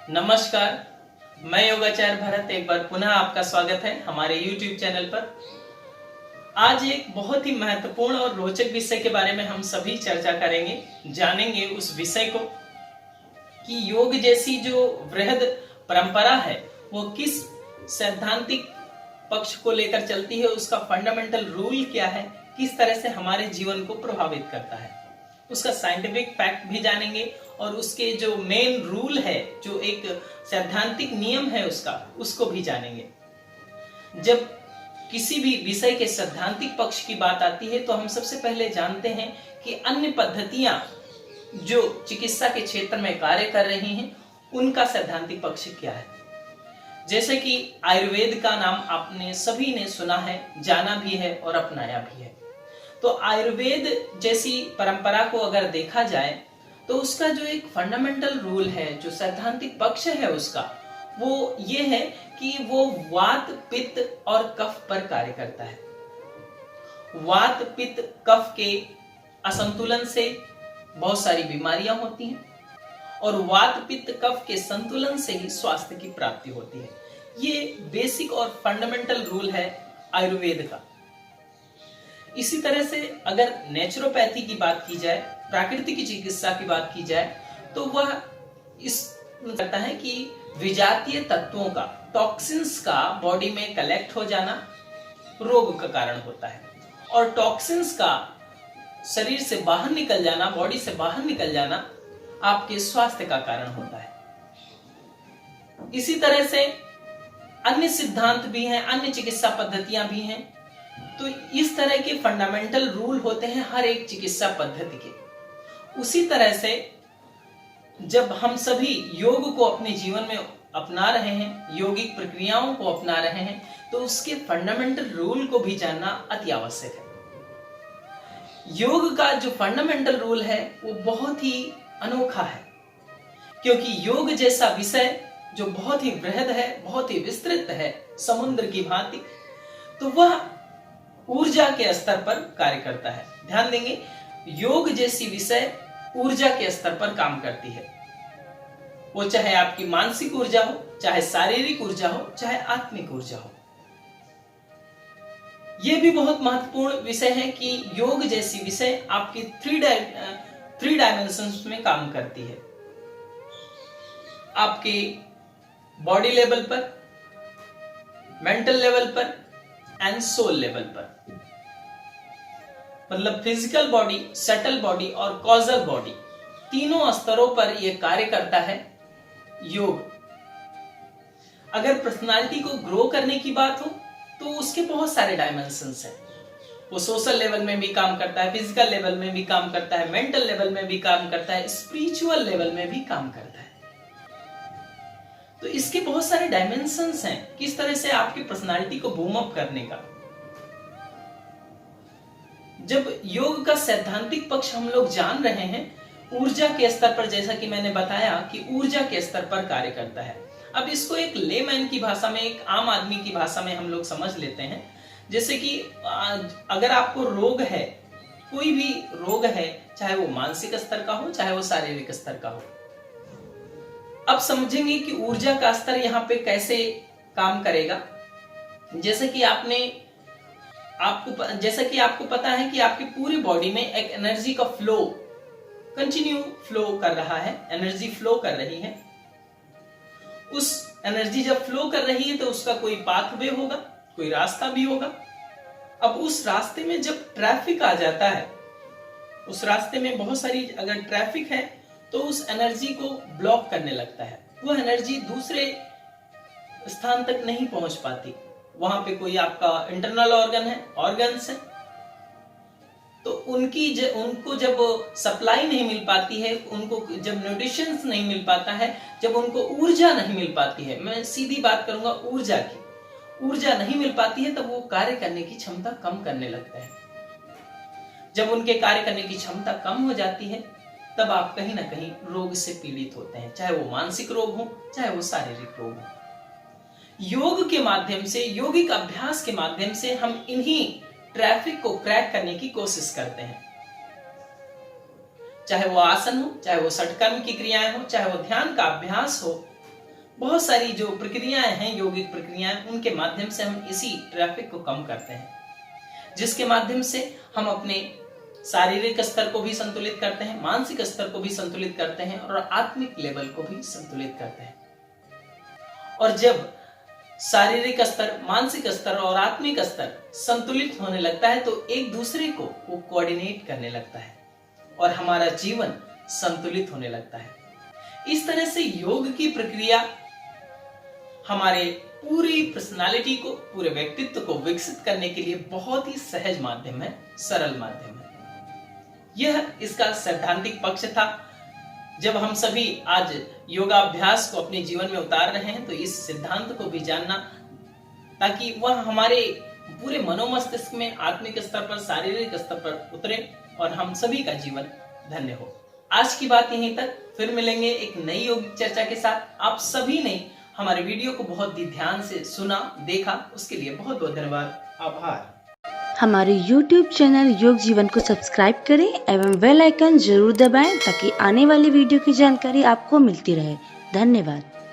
नमस्कार, मैं योगाचार्य भरत एक बार पुनः आपका स्वागत है हमारे YouTube चैनल पर। आज एक बहुत ही महत्वपूर्ण और रोचक विषय के बारे में हम सभी चर्चा करेंगे, जानेंगे उस विषय को कि योग जैसी जो वृहद परंपरा है वो किस सैद्धांतिक पक्ष को लेकर चलती है, उसका फंडामेंटल रूल क्या है, किस तरह से हमारे जीवन को प्रभावित करता है, उसका साइंटिफिक फैक्ट भी जानेंगे और उसके जो मेन रूल है, जो एक सैद्धांतिक नियम है उसको भी जानेंगे। जब किसी भी विषय के सैद्धांतिक पक्ष की बात आती है तो हम सबसे पहले जानते हैं कि अन्य पद्धतियां जो चिकित्सा के क्षेत्र में कार्य कर रही हैं उनका सैद्धांतिक पक्ष क्या है। जैसे कि आयुर्वेद का नाम आपने सभी ने सुना है, जाना भी है और अपनाया भी है। तो आयुर्वेद जैसी परंपरा को अगर देखा जाए तो उसका जो एक फंडामेंटल रूल है, जो सैद्धांतिक पक्ष है उसका, वो ये है कि वो वात पित्त और कफ पर कार्य करता है। वात पित्त कफ के असंतुलन से बहुत सारी बीमारियां होती हैं और वात पित्त कफ के संतुलन से ही स्वास्थ्य की प्राप्ति होती है। ये बेसिक और फंडामेंटल रूल है आयुर्वेद का। इसी तरह से अगर नेचुरोपैथी की बात की जाए, प्राकृतिक चिकित्सा की बात की जाए, तो वह इस करता है कि विजातीय तत्वों का, टॉक्सिन्स का बॉडी में कलेक्ट हो जाना रोग का कारण होता है और टॉक्सिन्स का शरीर से बाहर निकल जाना, बॉडी से बाहर निकल जाना आपके स्वास्थ्य का कारण होता है। इसी तरह से अन्य सिद्धांत भी हैं, अन्य चिकित्सा पद्धतियां भी हैं। तो इस तरह के फंडामेंटल रूल होते हैं हर एक चिकित्सा पद्धति के। उसी तरह से जब हम सभी योग को अपने जीवन में अपना रहे हैं, योगिक प्रक्रियाओं को अपना रहे हैं, तो उसके फंडामेंटल रूल को भी जानना अति आवश्यक है। योग का जो फंडामेंटल रूल है वो बहुत ही अनोखा है, क्योंकि योग जैसा विषय जो बहुत ही बृहद है, बहुत ही विस्तृत है, समुद्र की भांति, तो वह ऊर्जा के स्तर पर कार्य करता है। ध्यान देंगे, योग जैसी विषय ऊर्जा के स्तर पर काम करती है। वो चाहे आपकी मानसिक ऊर्जा हो, चाहे शारीरिक ऊर्जा हो, चाहे आत्मिक ऊर्जा हो। यह भी बहुत महत्वपूर्ण विषय है कि योग जैसी विषय आपकी थ्री डायमेंशंस में काम करती है। आपके बॉडी लेवल पर, मेंटल लेवल पर एंड सोल लेवल पर, मतलब फिजिकल बॉडी, सटल बॉडी और कॉजल बॉडी, तीनों स्तरों पर यह कार्य करता है योग। अगर पर्सनालिटी को ग्रो करने की बात हो तो उसके बहुत सारे डायमेंशंस हैं। वो सोशल लेवल में भी काम करता है, फिजिकल लेवल में भी काम करता है, मेंटल लेवल में भी काम करता है, स्पिरिचुअल लेवल में भी काम करता है। तो इसके बहुत सारे डायमेंशंस हैं किस तरह से आपकी पर्सनालिटी को बूम अप करने का। जब योग का सैद्धांतिक पक्ष हम लोग जान रहे हैं, ऊर्जा के स्तर पर, जैसा कि मैंने बताया कि ऊर्जा के स्तर पर कार्य करता है। अब इसको एक लेमैन की भाषा में, एक आम आदमी की भाषा में हम लोग समझ लेते हैं। जैसे कि अगर आपको रोग है, कोई भी रोग है, चाहे वो मानसिक स्तर का हो, चाहे वो शारीरिक स्तर का हो, अब समझेंगे कि ऊर्जा का स्तर यहाँ पे कैसे काम करेगा। जैसे कि आपको पता है कि आपकी पूरी बॉडी में एक एनर्जी का फ्लो, कंटिन्यू फ्लो कर रहा है, एनर्जी फ्लो कर रही है। उस एनर्जी जब फ्लो कर रही है तो उसका कोई पाथवे होगा, कोई रास्ता भी होगा। अब उस रास्ते में जब ट्रैफिक आ जाता है, उस रास्ते में बहुत सारी अगर ट्रैफिक है तो उस एनर्जी को ब्लॉक करने लगता है। वो एनर्जी दूसरे स्थान तक नहीं पहुंच पाती। वहां पे कोई आपका इंटरनल ऑर्गन्स है, तो उनको जब सप्लाई नहीं मिल पाती है, उनको जब न्यूट्रिशन नहीं मिल पाता है, जब उनको ऊर्जा नहीं मिल पाती है, मैं सीधी बात करूंगा ऊर्जा की, ऊर्जा नहीं मिल पाती है, तब वो कार्य करने की क्षमता कम करने लगता है। जब उनके कार्य करने की क्षमता कम हो जाती है, तब आप कहीं ना कहीं रोग से पीड़ित होते हैं, चाहे वो मानसिक रोग हो, चाहे वो शारीरिक रोग हो। योग के माध्यम से, योगिक अभ्यास के माध्यम से हम इन्हीं ट्रैफिक को क्रैक करने की कोशिश करते हैं। चाहे वो आसन हो, चाहे वो षटकर्म की क्रियाएं हो, चाहे वो ध्यान का अभ्यास हो, बहुत सारी जो प्रक्रियाएं हैं, यौगिक प्रक्रियाएं, उनके माध्यम से हम इसी ट्रैफिक को कम करते हैं, जिसके माध्यम से हम अपने शारीरिक स्तर को भी संतुलित करते हैं, मानसिक स्तर को भी संतुलित करते हैं और आत्मिक लेवल को भी संतुलित करते हैं। और जब शारीरिक स्तर, मानसिक स्तर और आत्मिक स्तर संतुलित होने लगता है तो एक दूसरे को वो कोऑर्डिनेट करने लगता है और हमारा जीवन संतुलित होने लगता है। इस तरह से योग की प्रक्रिया हमारे पूरी पर्सनालिटी को, पूरे व्यक्तित्व को विकसित करने के लिए बहुत ही सहज माध्यम है, सरल माध्यम है। यह इसका सैद्धांतिक पक्ष था। जब हम सभी आज योगाभ्यास को अपने जीवन में उतार रहे हैं तो इस सिद्धांत को भी जानना, ताकि वह हमारे पूरे मनोमस्तिष्क में आत्मिक स्तर पर, शारीरिक स्तर पर उतरे और हम सभी का जीवन धन्य हो। आज की बात यहीं तक, फिर मिलेंगे एक नई योगिक चर्चा के साथ। आप सभी ने हमारे वीडियो को बहुत ही ध्यान से सुना, देखा, उसके लिए बहुत बहुत धन्यवाद, आभार। हमारे YouTube चैनल योग जीवन को सब्सक्राइब करें एवं बेल आइकन जरूर दबाएं ताकि आने वाली वीडियो की जानकारी आपको मिलती रहे। धन्यवाद।